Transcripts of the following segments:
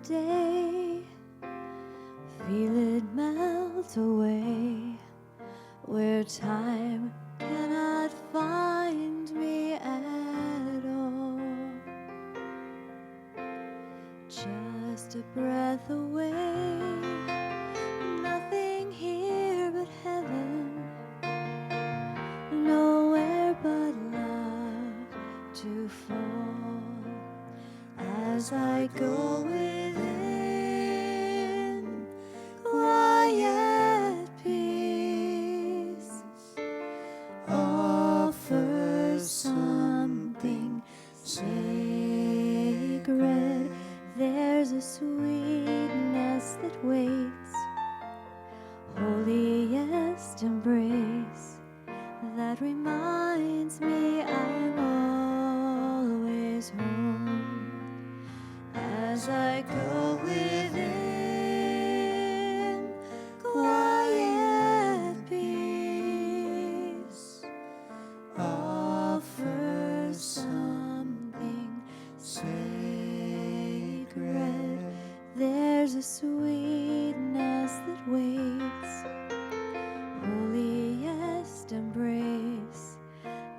today. Feel it melt away where time cannot find me at all. Just a breath away, nothing here but heaven, nowhere but love to fall. As I go within, quiet peace offers something sacred. There's a sweetness that waits, holiest embrace that reminds me I'm always home. As I go within, quiet peace offers something sacred. There's a sweetness that waits, holiest embrace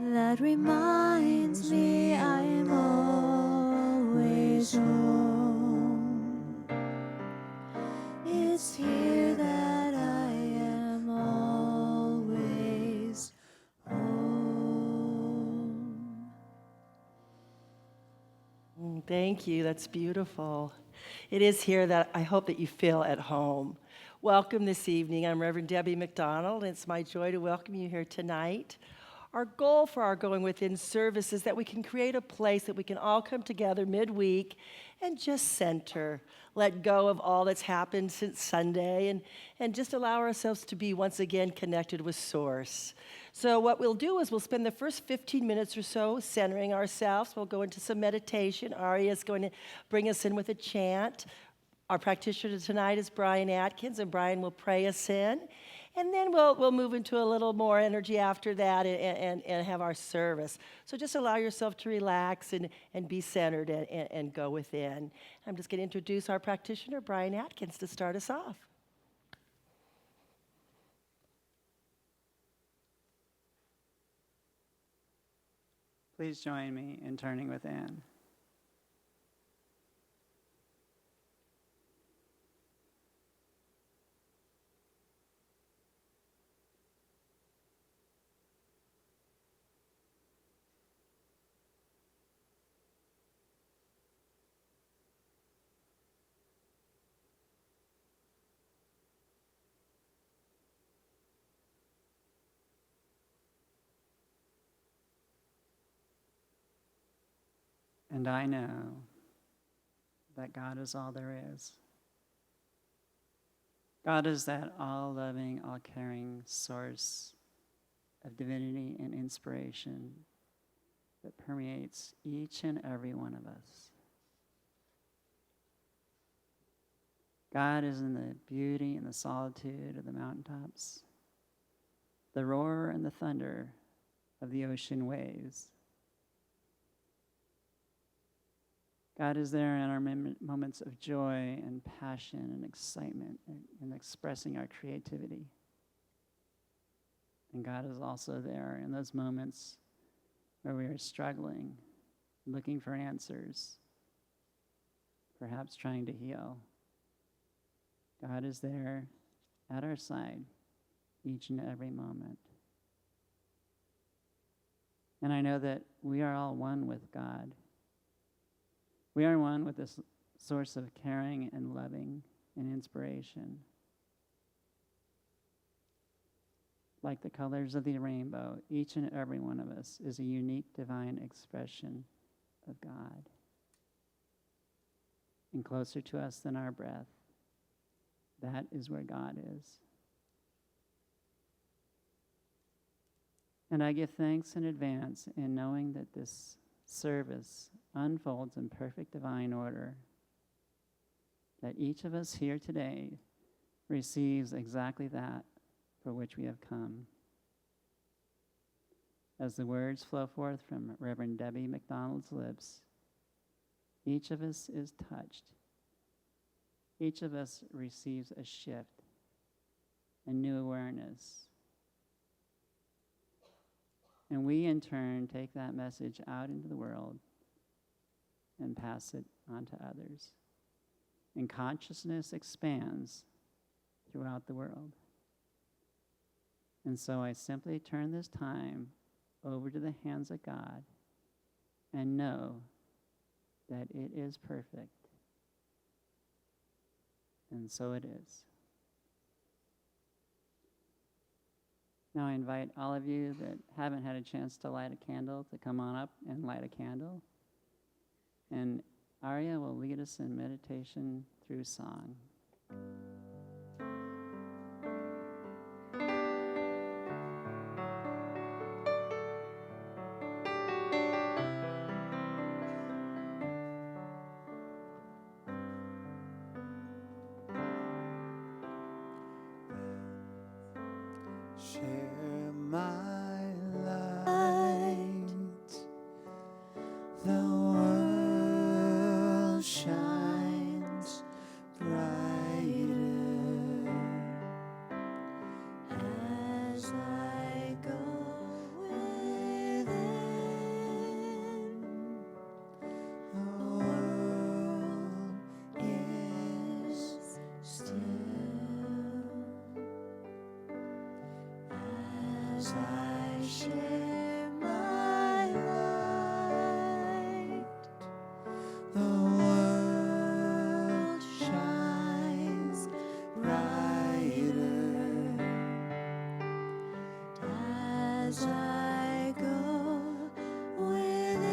that reminds me I'm always home. It's here that I am always home. Thank you. That's beautiful. It is here that I hope that you feel at home. Welcome this evening. I'm Reverend Debbie McDonnell, and it's my joy to welcome you here tonight. Our goal for our Going Within service is that we can create a place that we can all come together midweek and just center, let go of all that's happened since Sunday, and just allow ourselves to be once again connected with Source. So what we'll do is we'll spend the first 15 minutes or so centering ourselves. We'll go into some meditation. Aria is going to bring us in with a chant. Our practitioner tonight is Brian Atkins, and Brian will pray us in. And then we'll move into a little more energy after that and have our service. So just allow yourself to relax and be centered and go within. I'm just going to introduce our practitioner, Brian Atkins, to start us off. Please join me in turning within. And I know that God is all there is. God is that all-loving, all-caring source of divinity and inspiration that permeates each and every one of us. God is in the beauty and the solitude of the mountaintops, the roar and the thunder of the ocean waves. God is there in our moments of joy and passion and excitement and expressing our creativity. And God is also there in those moments where we are struggling, looking for answers, perhaps trying to heal. God is there at our side each and every moment. And I know that we are all one with God. We are one with this source of caring and loving and inspiration. Like the colors of the rainbow, each and every one of us is a unique divine expression of God. And closer to us than our breath, that is where God is. And I give thanks in advance in knowing that this service unfolds in perfect divine order, that each of us here today receives exactly that for which we have come. As the words flow forth from Reverend Debbie McDonnell's lips, each of us is touched each of us receives a shift, a new awareness. And we, in turn, take that message out into the world and pass it on to others. And consciousness expands throughout the world. And so I simply turn this time over to the hands of God and know that it is perfect. And so it is. Now I invite all of you that haven't had a chance to light a candle to come on up and light a candle. And Arya will lead us in meditation through song. Share my light, the world shines brighter As I go within, the world is still. As I share my light, the world shines brighter as I go within.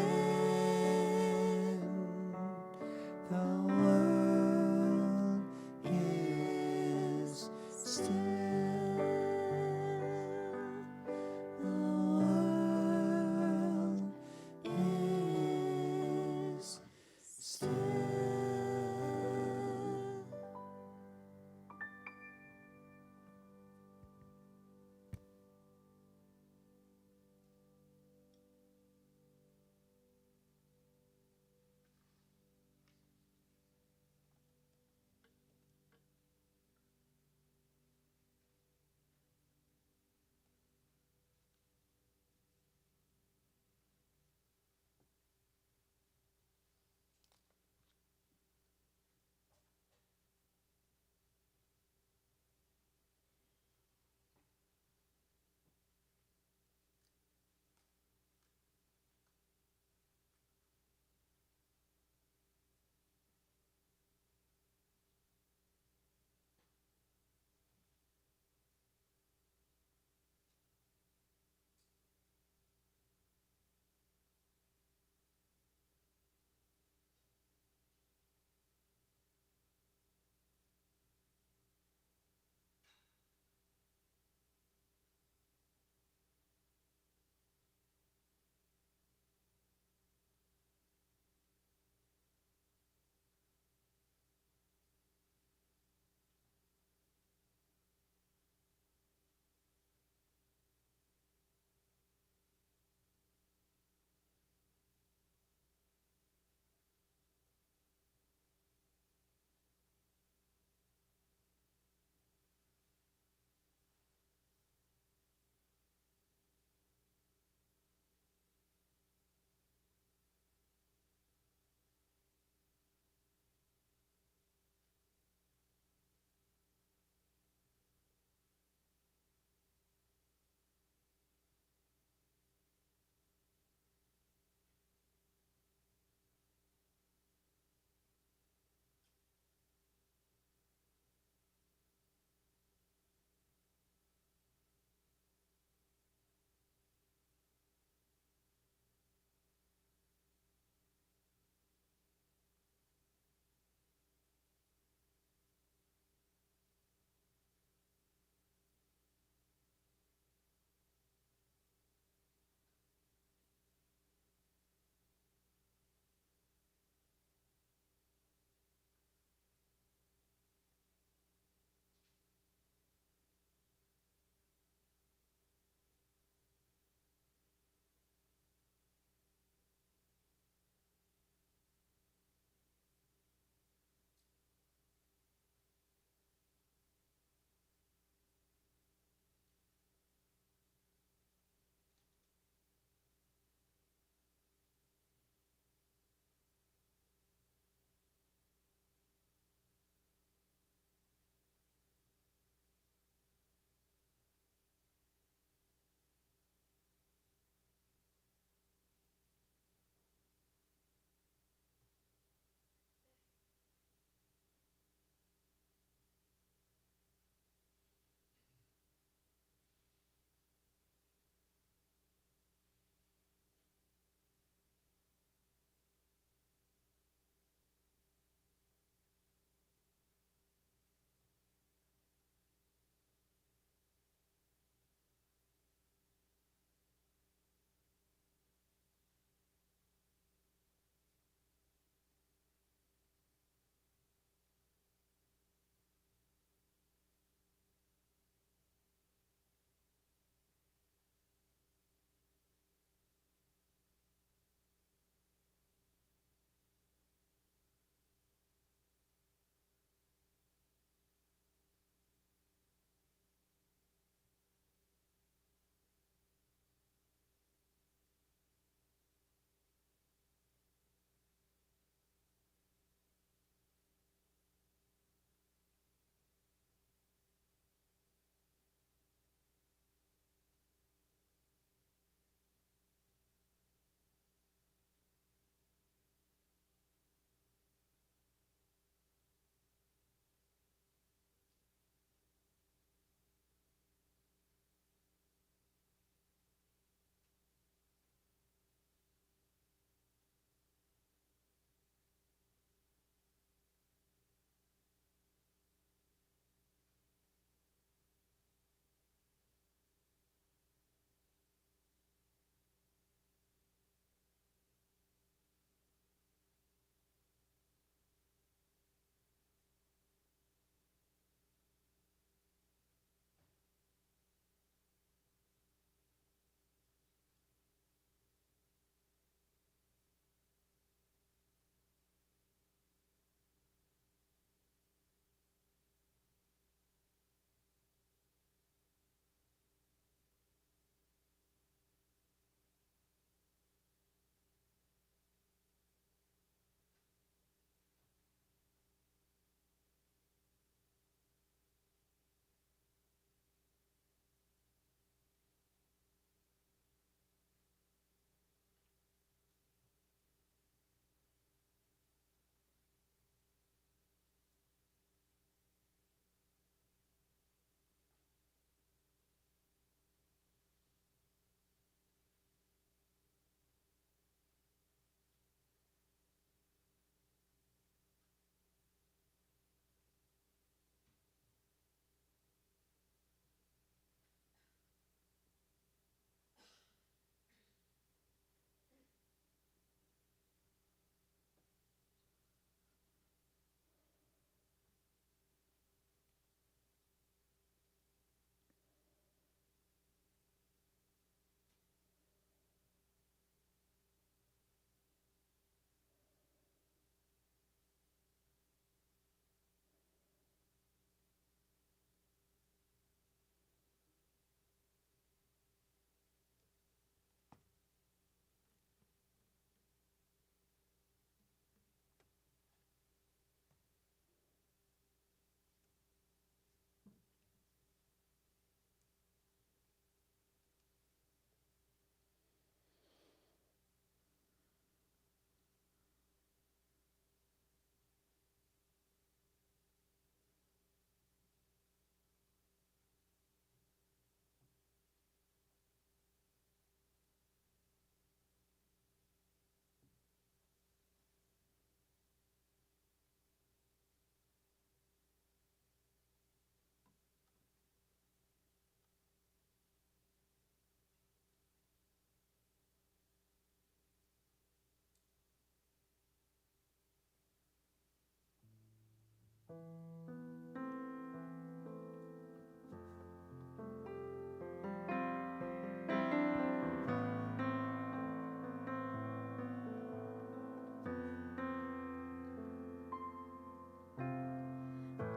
the world is still. The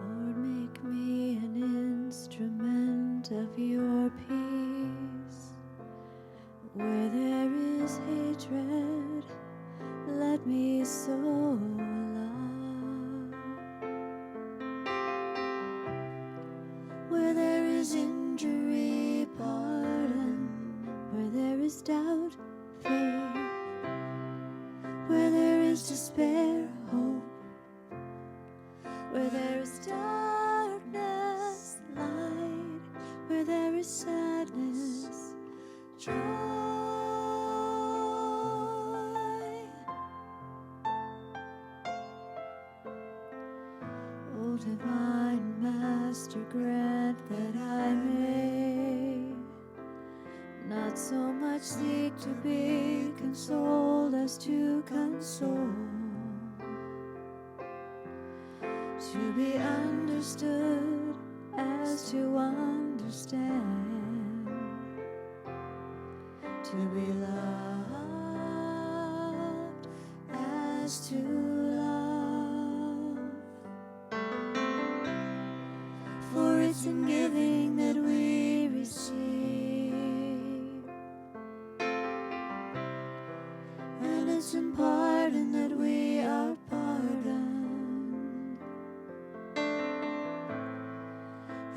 Lord, make me an instrument of your peace. Where there is hatred, let me sow love. Where there is injury, pardon. Where there is doubt, faith. Where there is despair, hope. Where there is darkness, light. Where there is sadness, joy. O divine Master, grant that I may not so much seek to be consoled as to console, to be understood as to understand, to be loved as to love. For it's in giving that we receive, and it's in pardon that we are pardoned,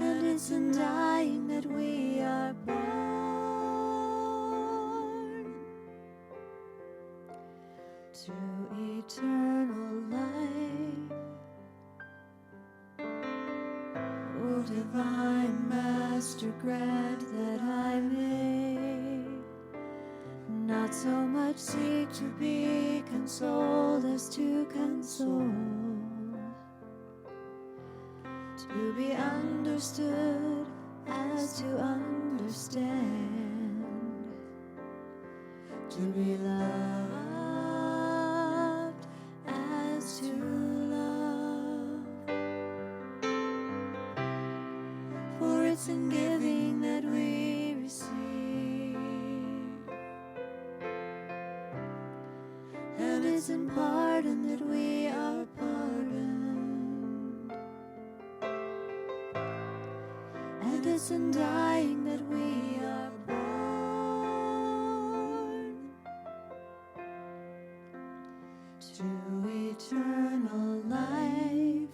and it's in dying that we are born to eternal life. O divine Master, grant that I may not so much seek to be consoled as to console, to be understood as to understand, to be loved as to love. For it's in giving that we receive, and it's in pardon that we are pardoned, and it's in dying that we are born to eternal life.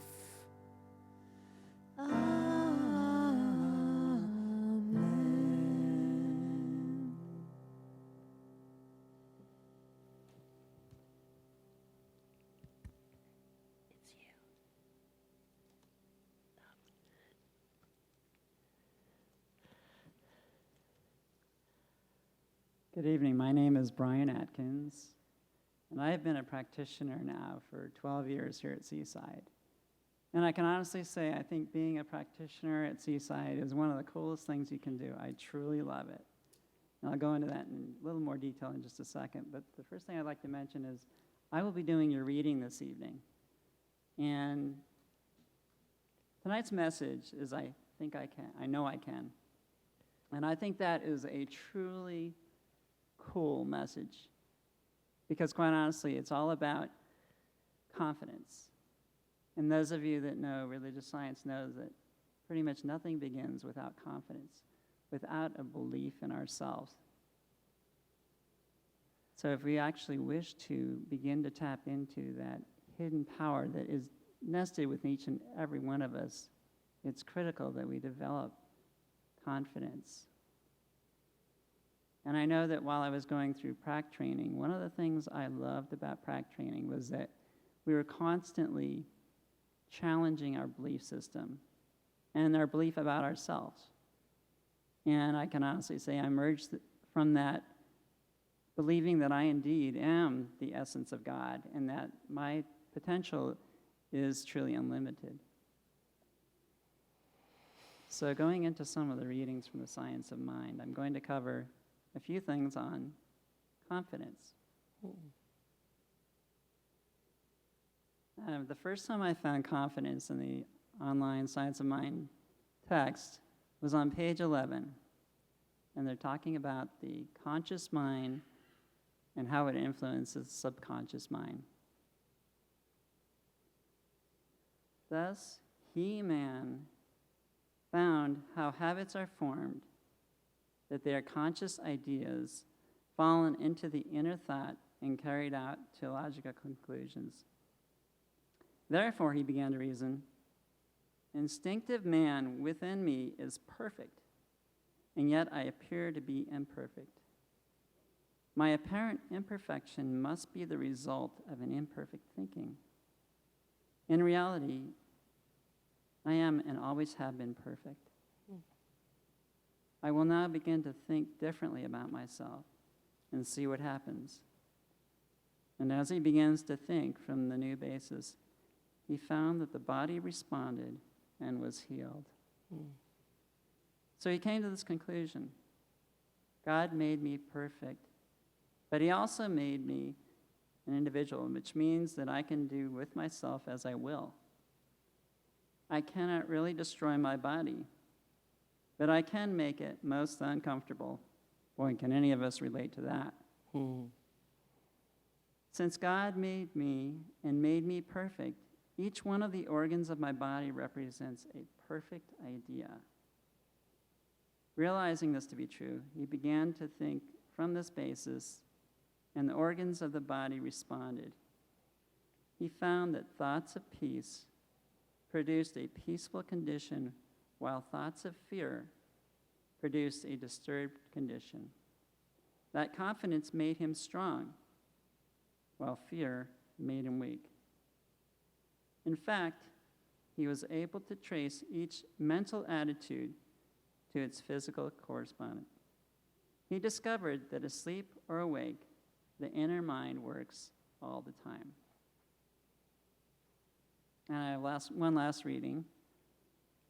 Amen. It's you. Good evening. My name is Brian Atkins, and I have been a practitioner now for 12 years here at Seaside. And I can honestly say I think being a practitioner at Seaside is one of the coolest things you can do. I truly love it. And I'll go into that in a little more detail in just a second. But the first thing I'd like to mention is I will be doing your reading this evening. And tonight's message is I think I can. I know I can. And I think that is a truly cool message. Because quite honestly, it's all about confidence. And those of you that know religious science knows that pretty much nothing begins without confidence, without a belief in ourselves. So if we actually wish to begin to tap into that hidden power that is nested within each and every one of us, it's critical that we develop confidence. And I know that while I was going through prac training, one of the things I loved about prac training was that we were constantly challenging our belief system and our belief about ourselves. And I can honestly say I emerged from that believing that I indeed am the essence of God and that my potential is truly unlimited. So going into some of the readings from the Science of Mind, I'm going to cover a few things on confidence. The first time I found confidence in the online Science of Mind text was on page 11. And they're talking about the conscious mind and how it influences the subconscious mind. Thus, he, man, found how habits are formed, that they are conscious ideas fallen into the inner thought and carried out to logical conclusions. Therefore, he began to reason, instinctive man within me is perfect, and yet I appear to be imperfect. My apparent imperfection must be the result of an imperfect thinking. In reality, I am and always have been perfect. I will now begin to think differently about myself and see what happens. And as he begins to think from the new basis, he found that the body responded and was healed. So he came to this conclusion. God made me perfect, but he also made me an individual, which means that I can do with myself as I will. I cannot really destroy my body, but I can make it most uncomfortable. Boy, can any of us relate to that? Since God made me and made me perfect, each one of the organs of my body represents a perfect idea. Realizing this to be true, he began to think from this basis, and the organs of the body responded. He found that thoughts of peace produced a peaceful condition, while thoughts of fear produced a disturbed condition. That confidence made him strong, while fear made him weak. In fact, he was able to trace each mental attitude to its physical correspondent. He discovered that asleep or awake, the inner mind works all the time. And I have one last reading,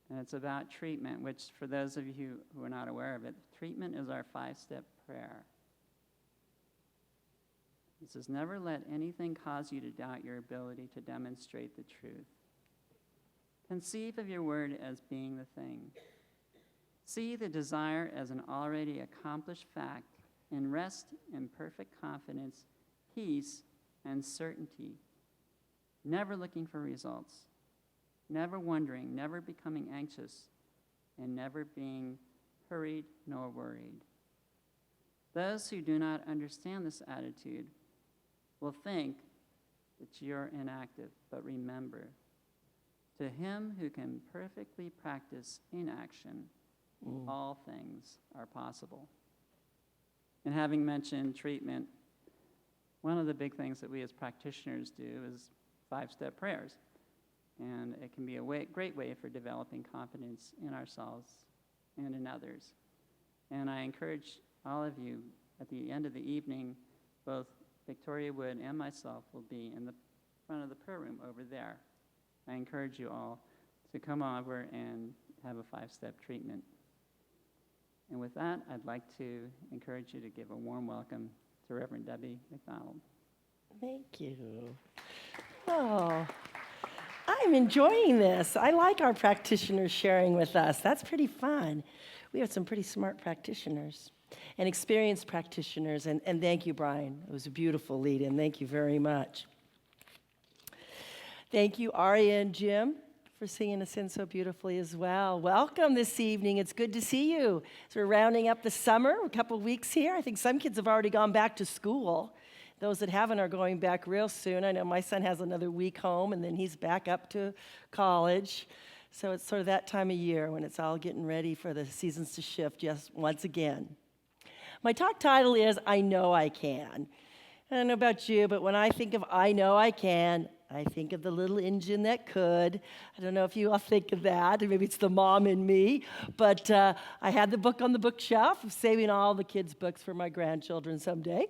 and it's about treatment, which for those of you who are not aware of it, treatment is our 5-step prayer. It says, never let anything cause you to doubt your ability to demonstrate the truth. Conceive of your word as being the thing. See the desire as an already accomplished fact, and rest in perfect confidence, peace, and certainty, never looking for results, never wondering, never becoming anxious, and never being hurried nor worried. Those who do not understand this attitude will think that you're inactive, but remember, to him who can perfectly practice inaction, all things are possible. And having mentioned treatment, one of the big things that we as practitioners do is 5-step prayers. And it can be a great way for developing confidence in ourselves and in others. And I encourage all of you, at the end of the evening, both Victoria Wood and myself will be in the front of the prayer room over there. I encourage you all to come over and have a 5-step treatment. And with that, I'd like to encourage you to give a warm welcome to Reverend Debbie McDonnell. Thank you. Oh, I'm enjoying this. I like our practitioners sharing with us. That's pretty fun. We have some pretty smart practitioners and experienced practitioners. And thank you, Brian. It was a beautiful lead-in. Thank you very much. Thank you, Aria and Jim, for singing us in so beautifully as well. Welcome this evening. It's good to see you. So we're rounding up the summer, a couple weeks here. I think some kids have already gone back to school. Those that haven't are going back real soon. I know my son has another week home, and then he's back up to college. So it's sort of that time of year when it's all getting ready for the seasons to shift just once again. My talk title is I Know I Can. I don't know about you, but when I think of I Know I Can, I think of the little engine that could. I don't know if you all think of that, or maybe it's the mom in me, but I had the book on the bookshelf, saving all the kids' books for my grandchildren someday,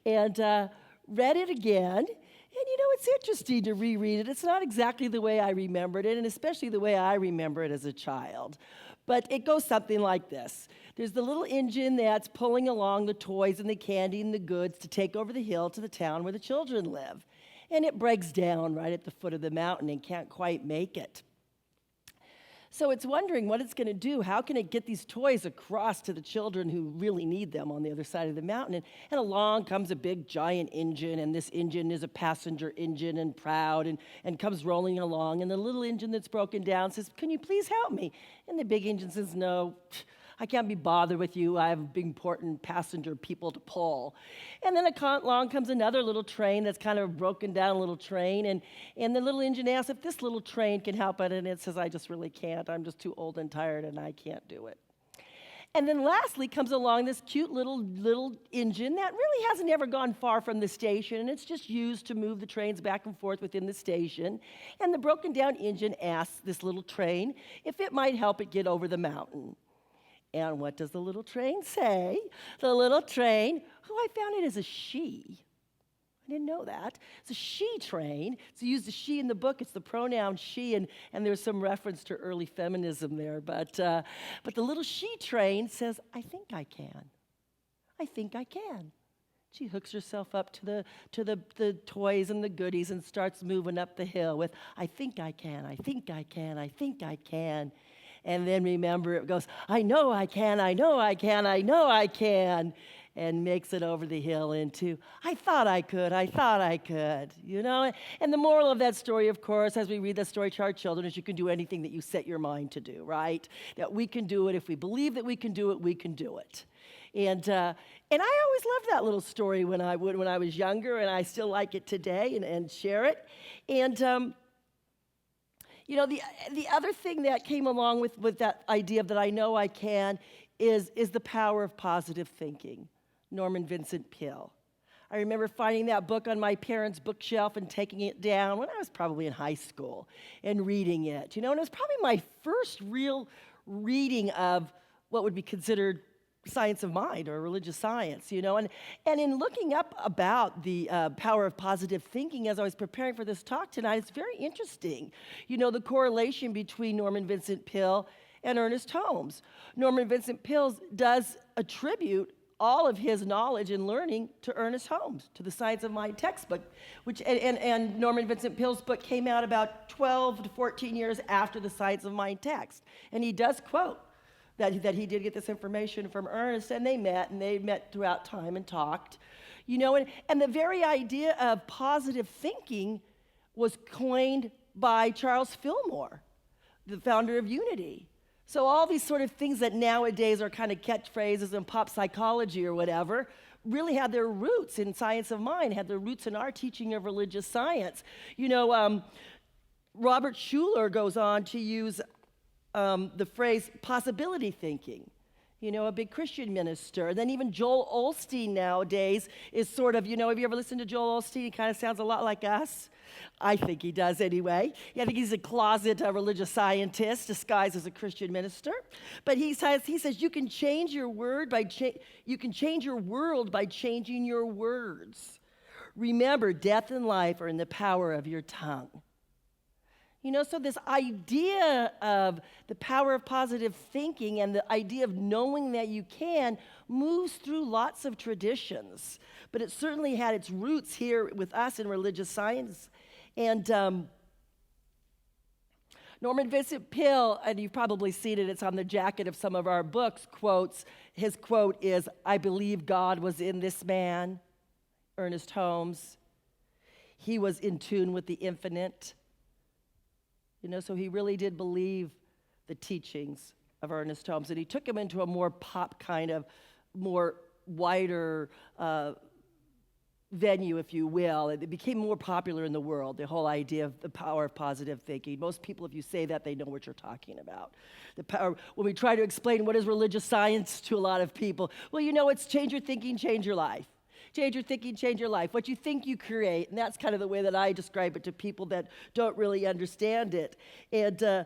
and read it again. And you know, it's interesting to reread it. It's not exactly the way I remembered it, and especially the way I remember it as a child. But it goes something like this. There's the little engine that's pulling along the toys and the candy and the goods to take over the hill to the town where the children live. and it breaks down right at the foot of the mountain and can't quite make it. So it's wondering what it's going to do. How can it get these toys across to the children who really need them on the other side of the mountain? And along comes a big giant engine, and this engine is a passenger engine and proud and comes rolling along. And the little engine that's broken down says, "Can you please help me?" And the big engine says, "No, I can't be bothered with you. I have big important passenger people to pull." And then along comes another little train that's kind of a broken down little train. And the little engine asks if this little train can help it. And it says, "I just really can't. I'm just too old and tired and I can't do it." And then lastly comes along this cute little engine that really hasn't ever gone far from the station. And it's just used to move the trains back and forth within the station. And the broken down engine asks this little train if it might help it get over the mountain. And what does the little train say? The little train, who I found it as a she. I didn't know that. It's a she train. It's used as she in the book. It's the pronoun she, and there's some reference to early feminism there. But the little she train says, "I think I can. I think I can." She hooks herself up to the toys and the goodies and starts moving up the hill with, "I think I can. I think I can. I think I can." And then remember, it goes, "I know I can, I know I can, I know I can," and makes it over the hill into, "I thought I could, I thought I could," you know? And the moral of that story, of course, as we read that story to our children, is you can do anything that you set your mind to do, right? That we can do it. If we believe that we can do it, we can do it. And I always loved that little story when I was younger, and I still like it today and share it. And you know, the other thing that came along with that idea of that I know I can is the power of positive thinking. Norman Vincent Peale. I remember finding that book on my parents' bookshelf and taking it down when I was probably in high school and reading it. You know, and it was probably my first real reading of what would be considered science of mind or religious science, you know. And in looking up about the power of positive thinking as I was preparing for this talk tonight, it's very interesting, you know, the correlation between Norman Vincent Peale and Ernest Holmes. Norman Vincent Peale does attribute all of his knowledge and learning to Ernest Holmes, to the Science of Mind textbook, which and Norman Vincent Peale's book came out about 12 to 14 years after the Science of Mind text. And he does quote that he did get this information from Ernest, and they met throughout time and talked. You know, and the very idea of positive thinking was coined by Charles Fillmore, the founder of Unity. So all these sort of things that nowadays are kind of catchphrases in pop psychology or whatever really had their roots in science of mind, had their roots in our teaching of religious science. You know, Robert Schuller goes on to use the phrase possibility thinking, you know, a big Christian minister. And then even Joel Osteen nowadays is sort of, you know, have you ever listened to Joel Osteen? He kind of sounds a lot like us. I think he does anyway. Yeah, I think he's a closet religious scientist disguised as a Christian minister. But he says you can change your word you can change your world by changing your words. Remember, death and life are in the power of your tongue. You know, so this idea of the power of positive thinking and the idea of knowing that you can moves through lots of traditions. But it certainly had its roots here with us in religious science. And Norman Vincent Peale, and you've probably seen it, it's on the jacket of some of our books, his quote is, "I believe God was in this man," Ernest Holmes. He was in tune with the infinite. You know, so he really did believe the teachings of Ernest Holmes, and he took him into a more pop kind of, more wider venue, if you will. It became more popular in the world, the whole idea of the power of positive thinking. Most people, if you say that, they know what you're talking about. The power, when we try to explain what is religious science to a lot of people, well, you know, it's change your thinking, change your life. Change your thinking, change your life. What you think, you create. And that's kind of the way that I describe it to people that don't really understand it. And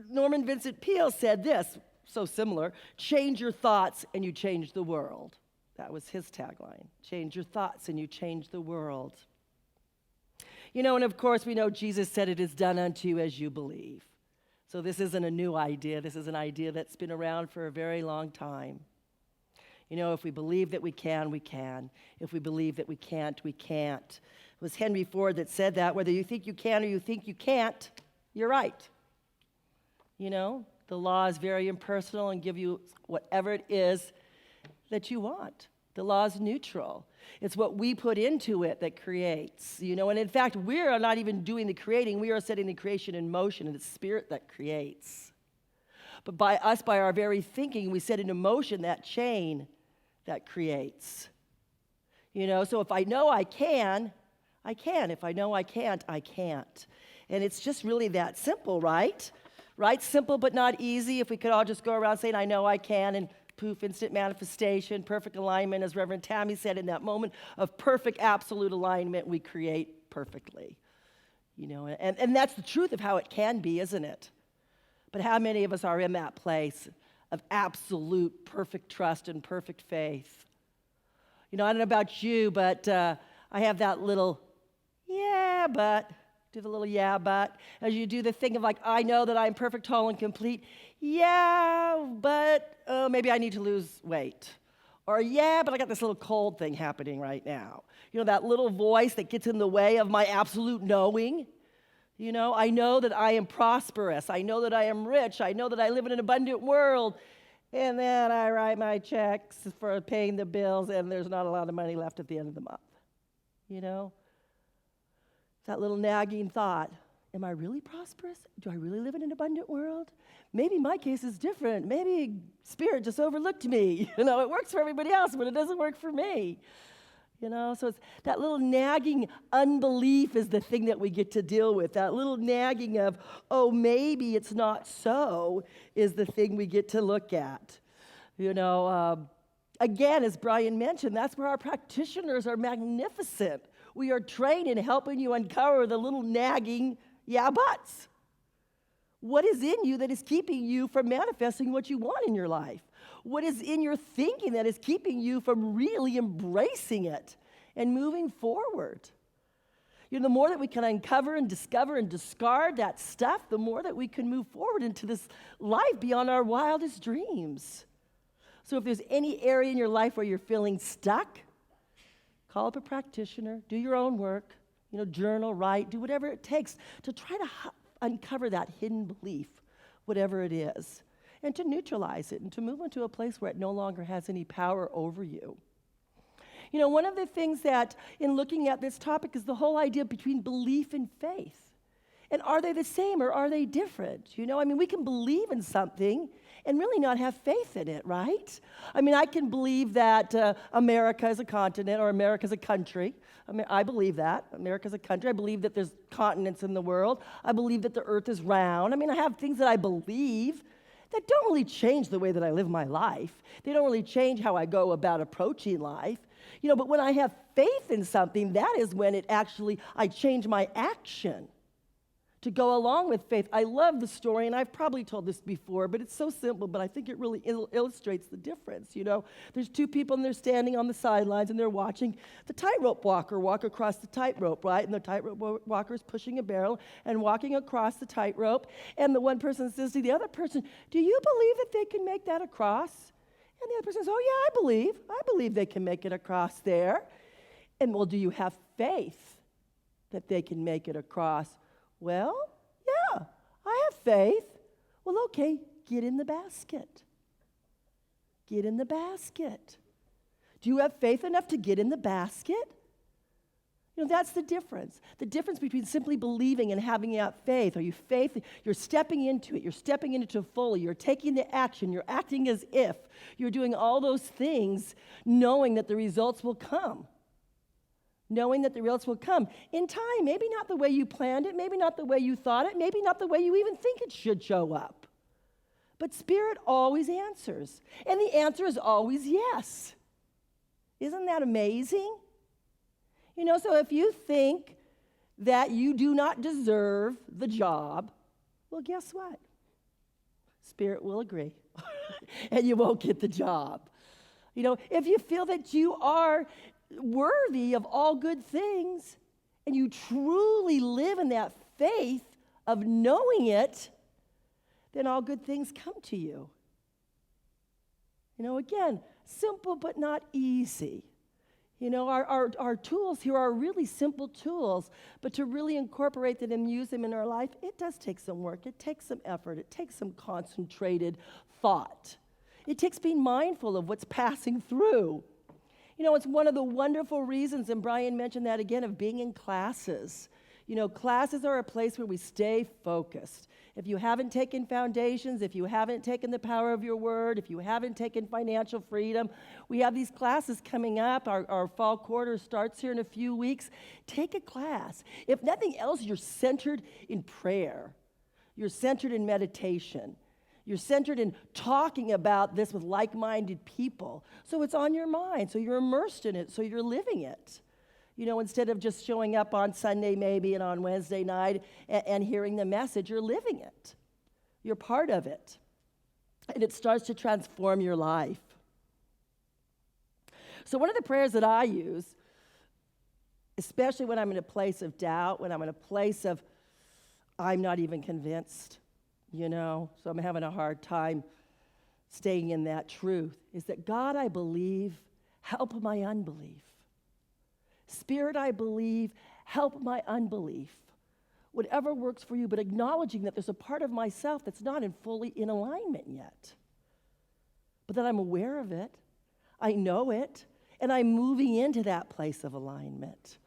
Norman Vincent Peale said this, so similar, "Change your thoughts and you change the world." That was his tagline. Change your thoughts and you change the world. You know, and of course we know Jesus said, "It is done unto you as you believe." So this isn't a new idea. This is an idea that's been around for a very long time. You know, if we believe that we can, we can. If we believe that we can't, we can't. It was Henry Ford that said that. Whether you think you can or you think you can't, you're right. You know, the law is very impersonal and give you whatever it is that you want. The law is neutral. It's what we put into it that creates, you know, and in fact, we are not even doing the creating. We are setting the creation in motion, and it's spirit that creates. But by our very thinking, we set into motion that chain that creates. You know, so if I know I can, I can. If I know I can't, I can't. And it's just really that simple, right? Right? Simple but not easy. If we could all just go around saying, I know I can, and poof, instant manifestation, perfect alignment, as Reverend Tammy said, in that moment of perfect, absolute alignment, we create perfectly. You know, and that's the truth of how it can be, isn't it? But how many of us are in that place of absolute, perfect trust and perfect faith? You know, I don't know about you, but I have that little, yeah, but. Do the little yeah, but. As you do the thing of like, I know that I'm perfect, whole, and complete. Yeah, but maybe I need to lose weight. Or yeah, but I got this little cold thing happening right now. You know, that little voice that gets in the way of my absolute knowing. You know, I know that I am prosperous. I know that I am rich. I know that I live in an abundant world. And then I write my checks for paying the bills, and there's not a lot of money left at the end of the month. You know? That little nagging thought, am I really prosperous? Do I really live in an abundant world? Maybe my case is different. Maybe Spirit just overlooked me. You know, it works for everybody else, but it doesn't work for me. You know, so it's that little nagging unbelief is the thing that we get to deal with. That little nagging of, oh, maybe it's not so, is the thing we get to look at. You know, again, as Brian mentioned, that's where our practitioners are magnificent. We are trained in helping you uncover the little nagging yeah buts. What is in you that is keeping you from manifesting what you want in your life? What is in your thinking that is keeping you from really embracing it and moving forward? You know, the more that we can uncover and discover and discard that stuff, the more that we can move forward into this life beyond our wildest dreams. So if there's any area in your life where you're feeling stuck, call up a practitioner, do your own work, you know, journal, write, do whatever it takes to try to uncover that hidden belief, whatever it is, and to neutralize it and to move into a place where it no longer has any power over you. You know, one of the things that in looking at this topic is the whole idea between belief and faith. And are they the same or are they different? You know, I mean, we can believe in something and really not have faith in it, right? I mean, I can believe that America is a continent or America is a country. I mean, I believe that. America is a country. I believe that there's continents in the world. I believe that the earth is round. I mean, I have things that I believe that don't really change the way that I live my life. They don't really change how I go about approaching life. You know, but when I have faith in something, that is when it actually, I change my action to go along with faith. I love the story, and I've probably told this before, but it's so simple, but I think it really illustrates the difference. You know, there's two people, and they're standing on the sidelines, and they're watching the tightrope walker walk across the tightrope, right? And the tightrope walker is pushing a barrel and walking across the tightrope, and the one person says to the other person, do you believe that they can make that across? And the other person says, oh, yeah, I believe they can make it across there. And, well, do you have faith that they can make it across? Well, yeah, I have faith. Well, okay, get in the basket. Get in the basket. Do you have faith enough to get in the basket? You know, that's the difference. The difference between simply believing and having that faith. Are you faith? You're stepping into it. You're stepping into it fully. You're taking the action. You're acting as if. You're doing all those things knowing that the results will come. Knowing that the results will come in time. Maybe not the way you planned it. Maybe not the way you thought it. Maybe not the way you even think it should show up. But Spirit always answers. And the answer is always yes. Isn't that amazing? You know, so if you think that you do not deserve the job, well, guess what? Spirit will agree. And you won't get the job. You know, if you feel that you are worthy of all good things, and you truly live in that faith of knowing it, then all good things come to you. You know, again, simple but not easy. You know, our tools here are really simple tools, but to really incorporate them and use them in our life, it does take some work. It takes some effort. It takes some concentrated thought. It takes being mindful of what's passing through. You know, it's one of the wonderful reasons, and Brian mentioned that again, of being in classes. You know, classes are a place where we stay focused. If you haven't taken foundations, if you haven't taken the power of your word, if you haven't taken financial freedom, we have these classes coming up. Our fall quarter starts here in a few weeks. Take a class. If nothing else, you're centered in prayer. You're centered in meditation. You're centered in talking about this with like-minded people. So it's on your mind. So you're immersed in it. So you're living it. You know, instead of just showing up on Sunday maybe and on Wednesday night and hearing the message, you're living it. You're part of it. And it starts to transform your life. So one of the prayers that I use, especially when I'm in a place of doubt, when I'm in a place of I'm not even convinced, you know, so I'm having a hard time staying in that truth, is that God, I believe, help my unbelief. Spirit, I believe, help my unbelief. Whatever works for you, but acknowledging that there's a part of myself that's not fully in alignment yet. But that I'm aware of it, I know it, and I'm moving into that place of alignment.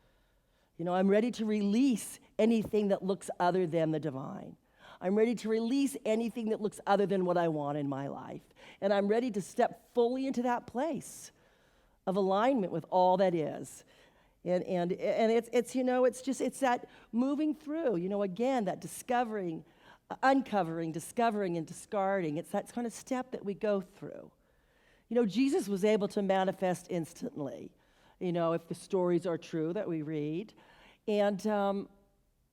You know, I'm ready to release anything that looks other than the divine. I'm ready to release anything that looks other than what I want in my life. And I'm ready to step fully into that place of alignment with all that is. And it's you know, it's that moving through, you know, again, that discovering, uncovering, discovering, and discarding. It's that kind of step that we go through. You know, Jesus was able to manifest instantly, you know, if the stories are true that we read. And,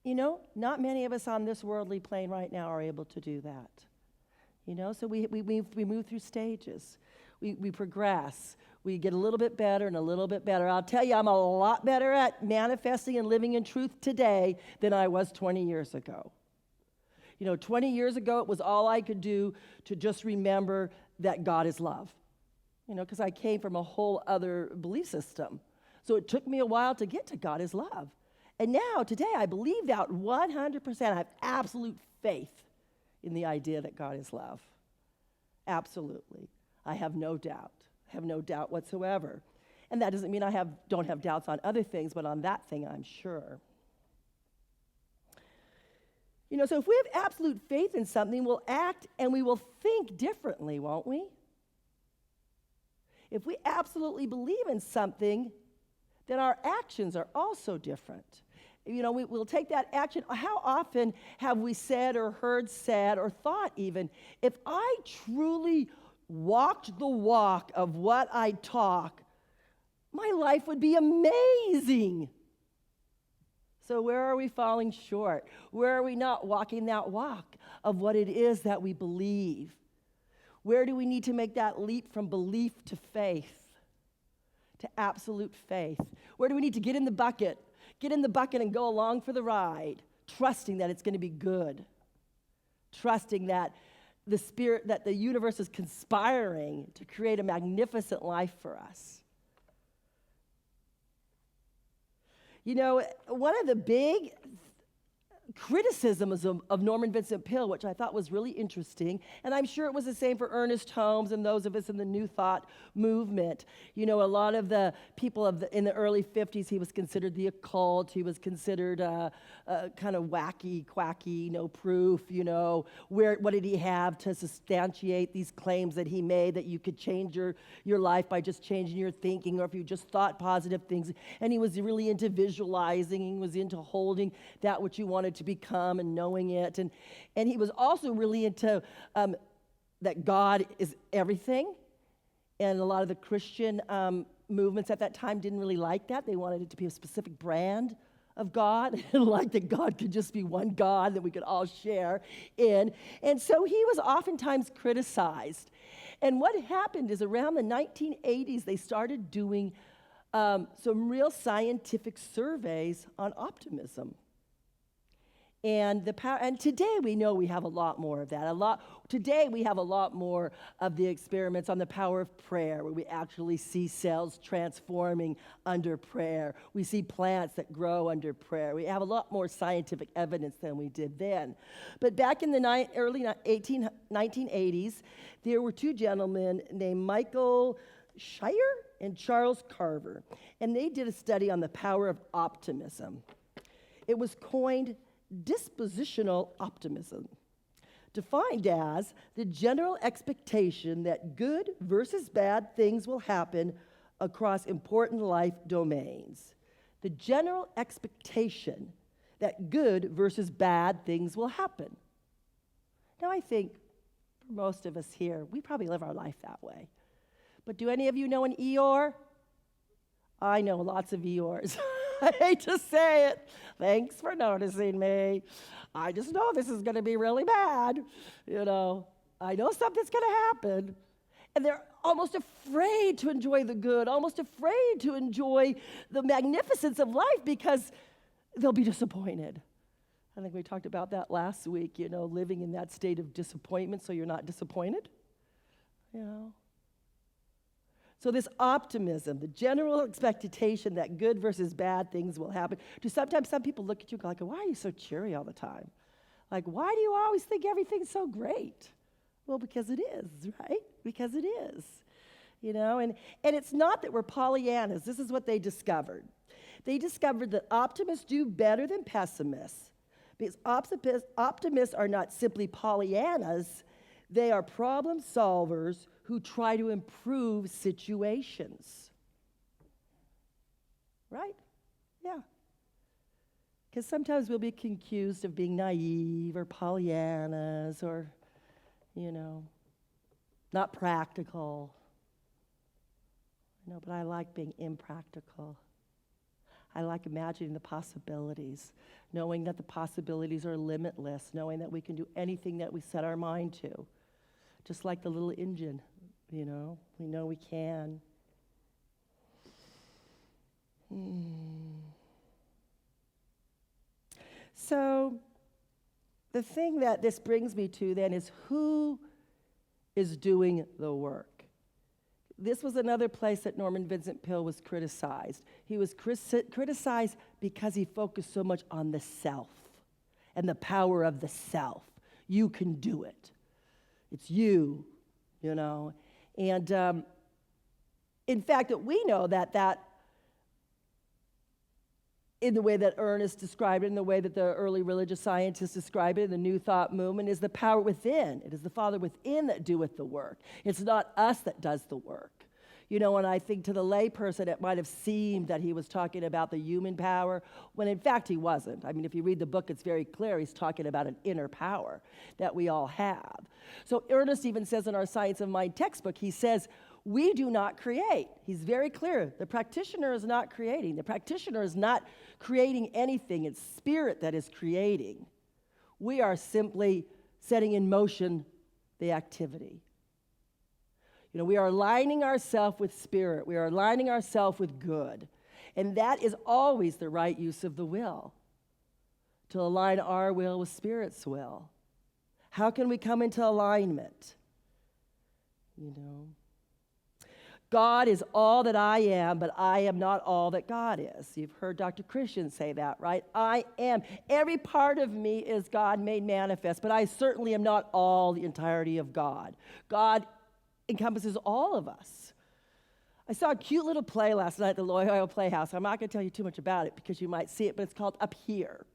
you know, not many of us on this worldly plane right now are able to do that. You know, so we move through stages. We progress. We get a little bit better and a little bit better. I'll tell you, I'm a lot better at manifesting and living in truth today than I was 20 years ago. You know, 20 years ago, it was all I could do to just remember that God is love. You know, because I came from a whole other belief system. So it took me a while to get to God is love. And now, today, I believe that 100%. I have absolute faith in the idea that God is love. Absolutely. I have no doubt. I have no doubt whatsoever. And that doesn't mean I don't have doubts on other things, but on that thing, I'm sure. You know, so if we have absolute faith in something, we'll act and we will think differently, won't we? If we absolutely believe in something, then our actions are also different. You know, we'll take that action. How often have we said or heard said or thought even, if I truly walked the walk of what I talk, my life would be amazing. So where are we falling short? Where are we not walking that walk of what it is that we believe? Where do we need to make that leap from belief to faith, to absolute faith? Where do we need to get in the bucket and go along for the ride, trusting that it's going to be good, trusting that the Spirit, that the universe is conspiring to create a magnificent life for us? You know, one of the big criticisms of Norman Vincent Peale, which I thought was really interesting, and I'm sure it was the same for Ernest Holmes and those of us in the New Thought movement. You know, a lot of the people in the early 50s, he was considered the occult. He was considered kind of wacky, quacky, no proof, you know. What did he have to substantiate these claims that he made that you could change your life by just changing your thinking, or if you just thought positive things? And he was really into visualizing. He was into holding that which you wanted to become and knowing it. And he was also really into that God is everything. And a lot of the Christian movements at that time didn't really like that. They wanted it to be a specific brand of God. They didn't like that God could just be one God that we could all share in. And so he was oftentimes criticized. And what happened is around the 1980s, they started doing some real scientific surveys on optimism. And and today we know we have a lot more of that. Today we have a lot more of the experiments on the power of prayer, where we actually see cells transforming under prayer. We see plants that grow under prayer. We have a lot more scientific evidence than we did then. But back in the early 1980s, there were two gentlemen named Michael Shire and Charles Carver, and they did a study on the power of optimism. It was coined dispositional optimism, defined as the general expectation that good versus bad things will happen across important life domains. The general expectation that good versus bad things will happen. Now, I think for most of us here, we probably live our life that way. But do any of you know an Eeyore? I know lots of Eeyores. I hate to say it. Thanks for noticing me. I just know this is going to be really bad. I know something's going to happen. And they're almost afraid to enjoy the good, almost afraid to enjoy the magnificence of life because they'll be disappointed. I think we talked about that last week, living in that state of disappointment so you're not disappointed. So this optimism, the general expectation that good versus bad things will happen. Sometimes some people look at you and go like, why are you so cheery all the time? Like, why do you always think everything's so great? Well, because it is, right? Because it is. And it's not that we're Pollyannas. This is what they discovered. They discovered that optimists do better than pessimists because optimists are not simply Pollyannas. They are problem solvers who try to improve situations. Right? Yeah. Because sometimes we'll be accused of being naive or Pollyannas or, not practical. But I like being impractical. I like imagining the possibilities, knowing that the possibilities are limitless, knowing that we can do anything that we set our mind to. Just like the little engine, we know we can. So the thing that this brings me to then is who is doing the work? This was another place that Norman Vincent Peale was criticized. He was criticized because he focused so much on the self and the power of the self. You can do it. It's you, And in fact, we know that in the way that Ernest described it, in the way that the early religious scientists describe it, in the New Thought movement, is the power within. It is the Father within that doeth the work. It's not us that does the work. And I think to the layperson, it might have seemed that he was talking about the human power, when in fact he wasn't. I mean, if you read the book, it's very clear he's talking about an inner power that we all have. So Ernest even says in our Science of Mind textbook, he says, we do not create. He's very clear. The practitioner is not creating. The practitioner is not creating anything. It's spirit that is creating. We are simply setting in motion the activity. We are aligning ourselves with spirit. We are aligning ourselves with good. And that is always the right use of the will, to align our will with spirit's will. How can we come into alignment? God is all that I am, but I am not all that God is. You've heard Dr. Christian say that, right? I am. Every part of me is God made manifest, but I certainly am not all the entirety of God. God encompasses all of us. I saw a cute little play last night at the Loyola Playhouse. I'm not going to tell you too much about it because you might see it, but it's called Up Here.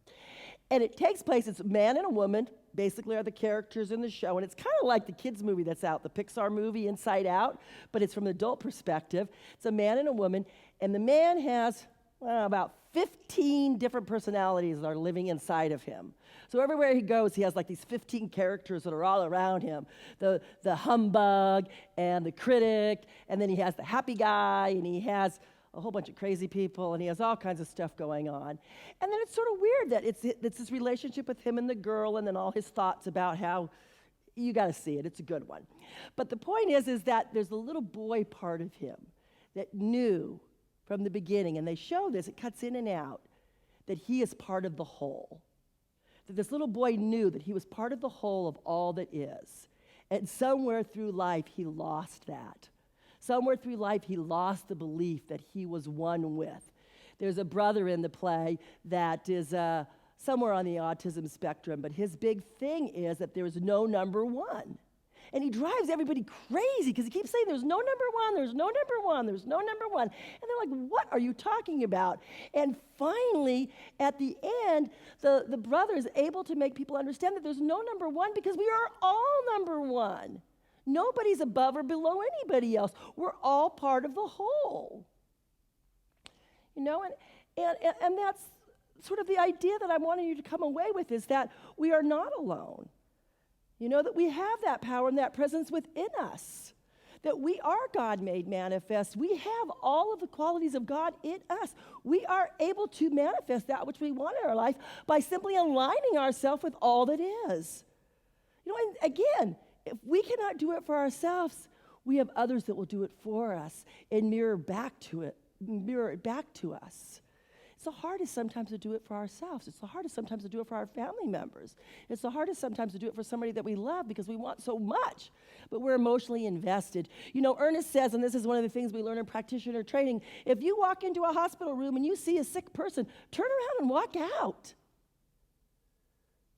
And it takes place, it's a man and a woman, basically are the characters in the show, and it's kind of like the kids' movie that's out, the Pixar movie Inside Out, but it's from the adult perspective. It's a man and a woman, and the man has about 15 different personalities that are living inside of him. So everywhere he goes, he has like these 15 characters that are all around him. The humbug and the critic, and then he has the happy guy, and he has a whole bunch of crazy people, and he has all kinds of stuff going on. And then it's sort of weird that it's this relationship with him and the girl, and then all his thoughts about how, you got to see it, it's a good one. But the point is that there's a little boy part of him that knew from the beginning, and they show this, it cuts in and out, that he is part of the whole. that this little boy knew that he was part of the whole of all that is. And somewhere through life, he lost that. Somewhere through life, he lost the belief that he was one with. There's a brother in the play that is somewhere on the autism spectrum, but his big thing is that there is no number one. And he drives everybody crazy because he keeps saying, there's no number one, there's no number one, there's no number one. And they're like, what are you talking about? And finally, at the end, the brother is able to make people understand that there's no number one because we are all number one. Nobody's above or below anybody else. We're all part of the whole. You know, and that's sort of the idea that I wanted you to come away with, is that we are not alone. You know, that we have that power and that presence within us, that we are God made manifest. We have all of the qualities of God in us. We are able to manifest that which we want in our life by simply aligning ourselves with all that is. You know, and again, if we cannot do it for ourselves, we have others that will do it for us and mirror it back to us. It's the hardest sometimes to do it for ourselves. It's the hardest sometimes to do it for our family members. It's the hardest sometimes to do it for somebody that we love because we want so much, but we're emotionally invested. You know, Ernest says, and this is one of the things we learn in practitioner training, if you walk into a hospital room and you see a sick person, turn around and walk out.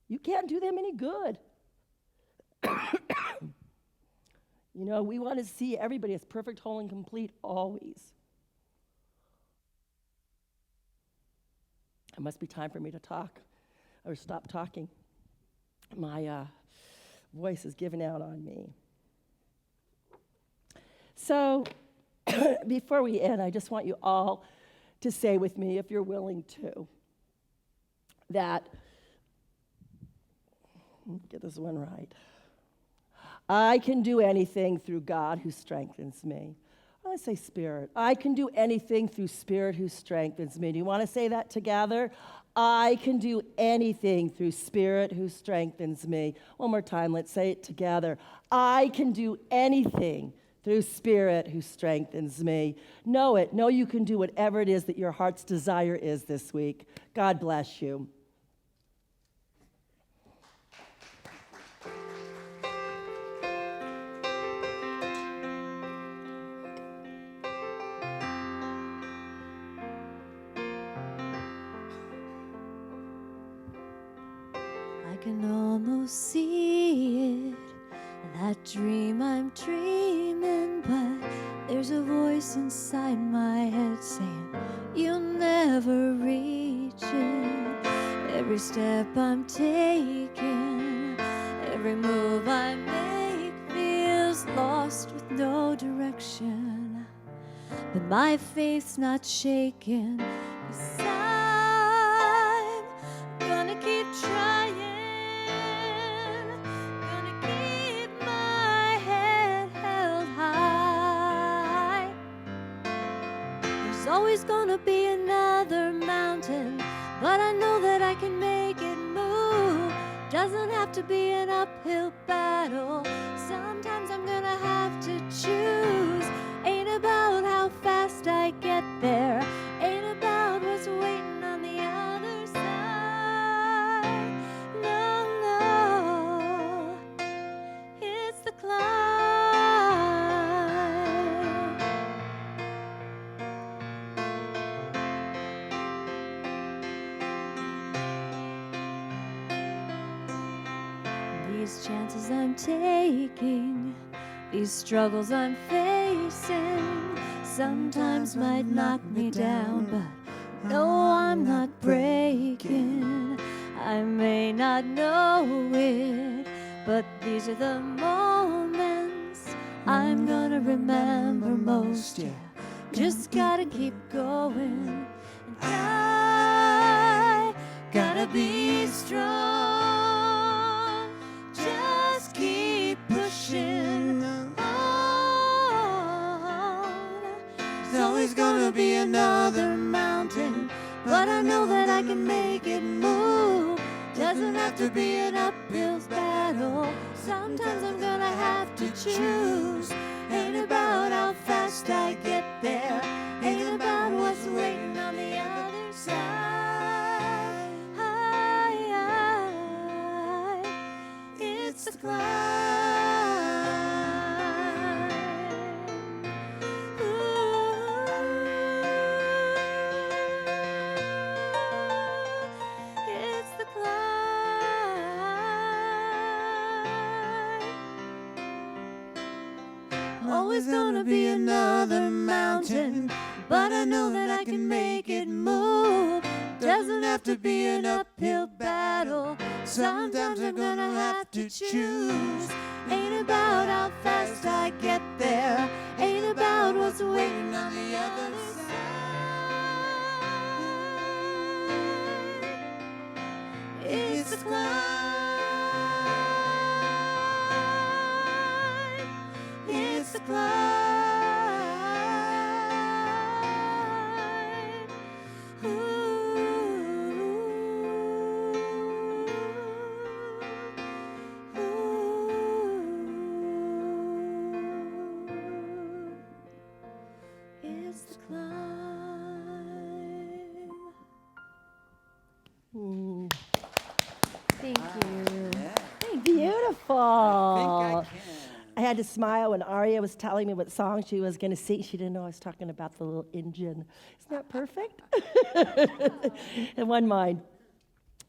You can't do them any good. You know, we want to see everybody as perfect, whole, and complete always. It must be time for me to talk or stop talking. My voice is giving out on me. So before we end, I just want you all to say with me, if you're willing to, that, get this one right, I can do anything through God who strengthens me. Let's say Spirit. I can do anything through Spirit who strengthens me. Do you want to say that together? I can do anything through Spirit who strengthens me. One more time, let's say it together. I can do anything through Spirit who strengthens me. Know it. Know you can do whatever it is that your heart's desire is this week. God bless you. I can almost see it, that dream I'm dreaming, but there's a voice inside my head saying, you'll never reach it. Every step I'm taking, every move I make feels lost with no direction, but my faith's not shaken, 'cause I'm gonna keep trying. Always gonna be another mountain, but I know that I can make it move. Doesn't have to be an uphill battle. Sometimes I'm gonna have to choose. Ain't about how fast I get there, ain't about what's waiting on the other side. No, no, it's the climb. These chances I'm taking, these struggles I'm facing, sometimes might knock me down, but no, I'm not breaking. I may not know it, but these are the moments I'm gonna remember most, yeah. Just gotta keep going, and I gotta be strong. Just keep pushing on. There's always gonna be another mountain, but I know that I can make it move. Doesn't have to be an uphill battle. Sometimes I'm gonna have to choose. Ain't about how fast I get there, ain't about what's waiting on the other side. always gonna be another mountain, but I know that I can make it move. Doesn't have to be an uphill battle. Sometimes I'm gonna have to choose. Ain't about how fast I get there, ain't about what's waiting on the other side. It's the climb. It's the climb. It's the climb. Thank you. Beautiful. I think I can. I had to smile when Aria was telling me what song she was going to sing. She didn't know I was talking about the little engine. Isn't that perfect? In one mind.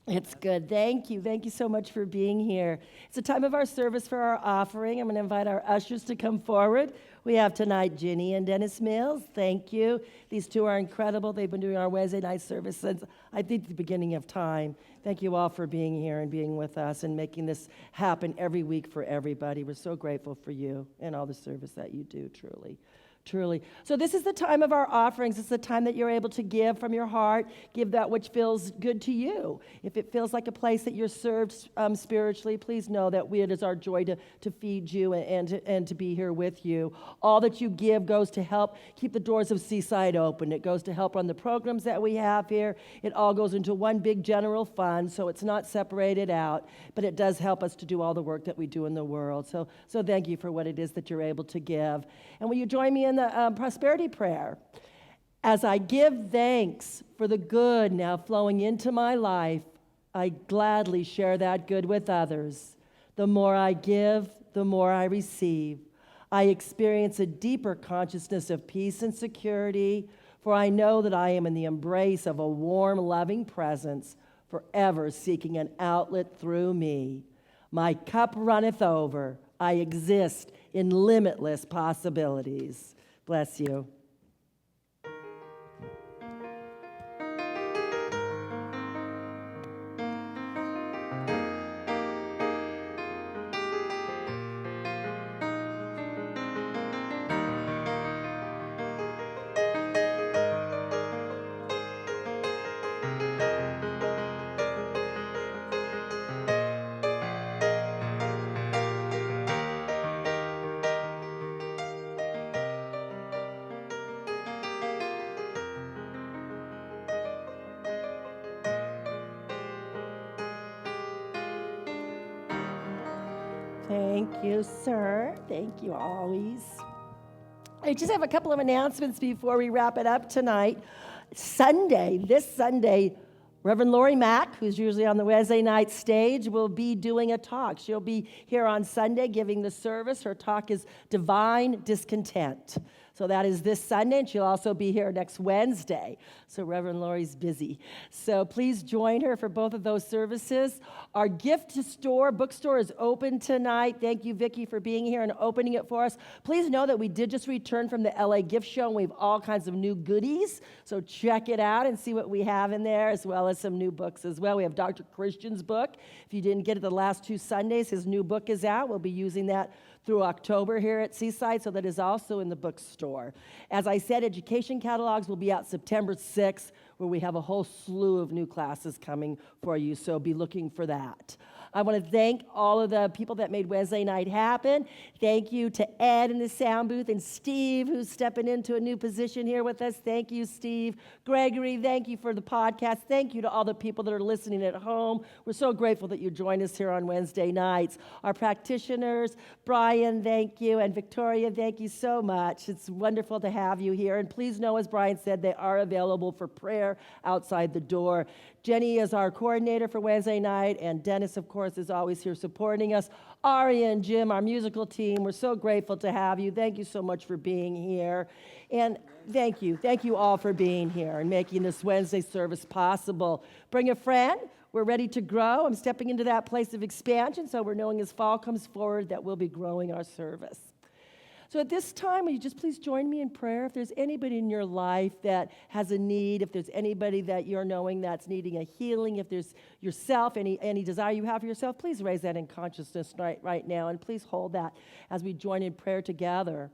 It's good. Thank you. Thank you so much for being here. It's the time of our service for our offering. I'm going to invite our ushers to come forward. We have tonight Ginny and Dennis Mills. Thank you. These two are incredible. They've been doing our Wednesday night service since, I think, the beginning of time. Thank you all for being here and being with us and making this happen every week for everybody. We're so grateful for you and all the service that you do, truly. Truly. So this is the time of our offerings. It's the time that you're able to give from your heart, give that which feels good to you. If it feels like a place that you're served spiritually, please know that it is our joy to feed you and to be here with you. All that you give goes to help keep the doors of Seaside open. It goes to help run the programs that we have here. It all goes into one big general fund, so it's not separated out, but it does help us to do all the work that we do in the world. So thank you for what it is that you're able to give. And will you join me in the prosperity prayer? As I give thanks for the good now flowing into my life, I gladly share that good with others. The more I give, the more I receive. I experience a deeper consciousness of peace and security, for I know that I am in the embrace of a warm, loving presence, forever seeking an outlet through me. My cup runneth over. I exist in limitless possibilities. Bless you. Thank you, sir. Thank you always. I just have a couple of announcements before we wrap it up tonight. This Sunday, Reverend Lori Mack, who's usually on the Wednesday night stage, will be doing a talk. She'll be here on Sunday giving the service. Her talk is Divine Discontent. So that is this Sunday, and she'll also be here next Wednesday. So Reverend Lori's busy. So please join her for both of those services. Our bookstore is open tonight. Thank you, Vicki, for being here and opening it for us. Please know that we did just return from the LA gift show, and we have all kinds of new goodies. So check it out and see what we have in there, as well as some new books as well. We have Dr. Christian's book. If you didn't get it the last 2 Sundays, his new book is out. We'll be using that through October here at Seaside, so that is also in the bookstore. As I said, education catalogs will be out September 6th, where we have a whole slew of new classes coming for you, so be looking for that. I want to thank all of the people that made Wednesday night happen. Thank you to Ed in the sound booth and Steve, who's stepping into a new position here with us. Thank you, Steve. Gregory, thank you for the podcast. Thank you to all the people that are listening at home. We're so grateful that you joined us here on Wednesday nights. Our practitioners, Brian, thank you, and Victoria, thank you so much. It's wonderful to have you here. And please know, as Brian said, they are available for prayer outside the door. Jenny is our coordinator for Wednesday night, and Dennis, of course, is always here supporting us. Aria and Jim, our musical team, we're so grateful to have you. Thank you so much for being here. And thank you all for being here and making this Wednesday service possible. Bring a friend. We're ready to grow. I'm stepping into that place of expansion, so we're knowing as fall comes forward that we'll be growing our service. So at this time, will you just please join me in prayer? If there's anybody in your life that has a need, if there's anybody that you're knowing that's needing a healing, if there's yourself, any desire you have for yourself, please raise that in consciousness right now, and please hold that as we join in prayer together,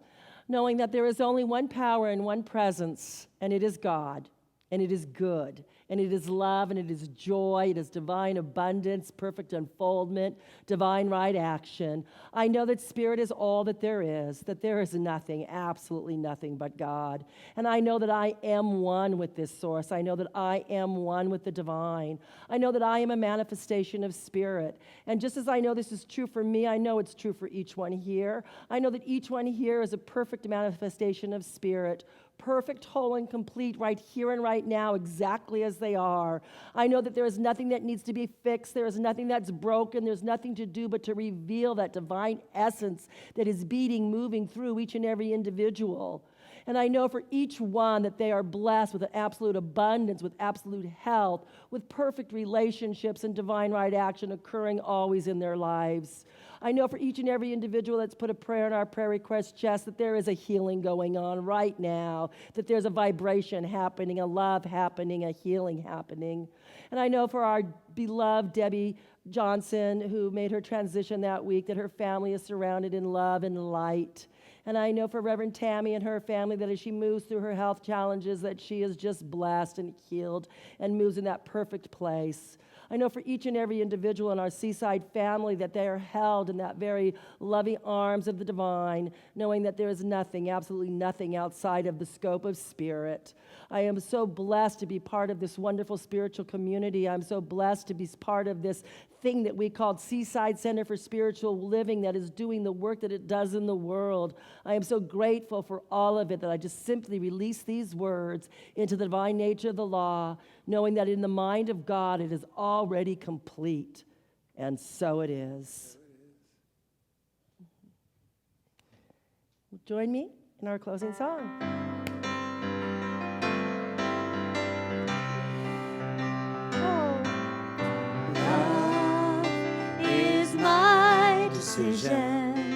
knowing that there is only one power and one presence, and it is God, and it is good, and it is love, and it is joy, it is divine abundance, perfect unfoldment, divine right action. I know that Spirit is all that there is nothing, absolutely nothing but God. And I know that I am one with this source. I know that I am one with the divine. I know that I am a manifestation of Spirit. And just as I know this is true for me, I know it's true for each one here. I know that each one here is a perfect manifestation of Spirit, perfect, whole, and complete right here and right now, exactly as they are. I know that there is nothing that needs to be fixed. There is nothing that's broken. There's nothing to do but to reveal that divine essence that is beating, moving through each and every individual. And I know for each one that they are blessed with an absolute abundance, with absolute health, with perfect relationships and divine right action occurring always in their lives. I know for each and every individual that's put a prayer in our prayer request chest that there is a healing going on right now, that there's a vibration happening, a love happening, a healing happening. And I know for our beloved Debbie Johnson, who made her transition that week, that her family is surrounded in love and light. And I know for Reverend Tammy and her family that as she moves through her health challenges, that she is just blessed and healed and moves in that perfect place. I know for each and every individual in our Seaside family that they are held in that very loving arms of the divine, knowing that there is nothing, absolutely nothing outside of the scope of Spirit. I am so blessed to be part of this wonderful spiritual community. I'm so blessed to be part of this thing that we called Seaside Center for Spiritual Living that is doing the work that it does in the world. I am so grateful for all of it that I just simply release these words into the divine nature of the law, knowing that in the mind of God it is already complete. And so it is. Join me in our closing song. Decision.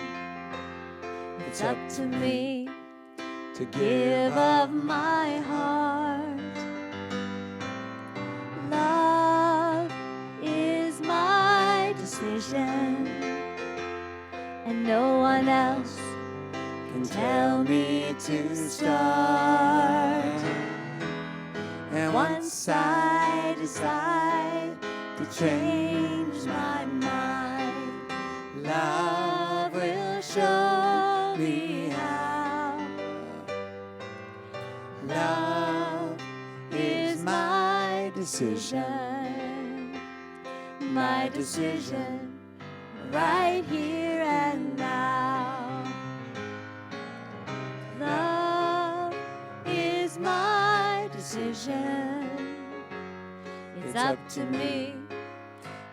It's up to me to give of my heart. Love is my decision, and no one else can tell me to start. And once I decide to change my mind, love will show me how. Love is my decision right here and now. Love is my decision. It's up to me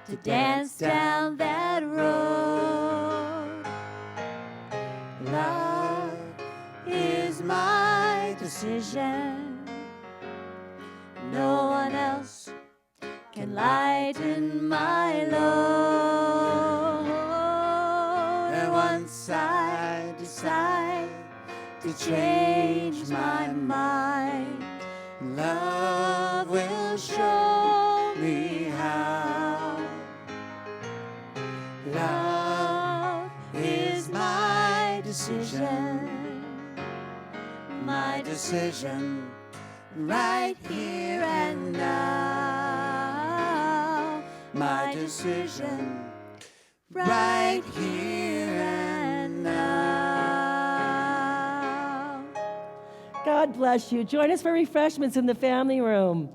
to dance down that road. Love is my decision. No one else can lighten my load. And once I decide to change my mind, love will show me how. Love is my decision right here and now. My decision right here and now. God bless you. Join us for refreshments in the family room.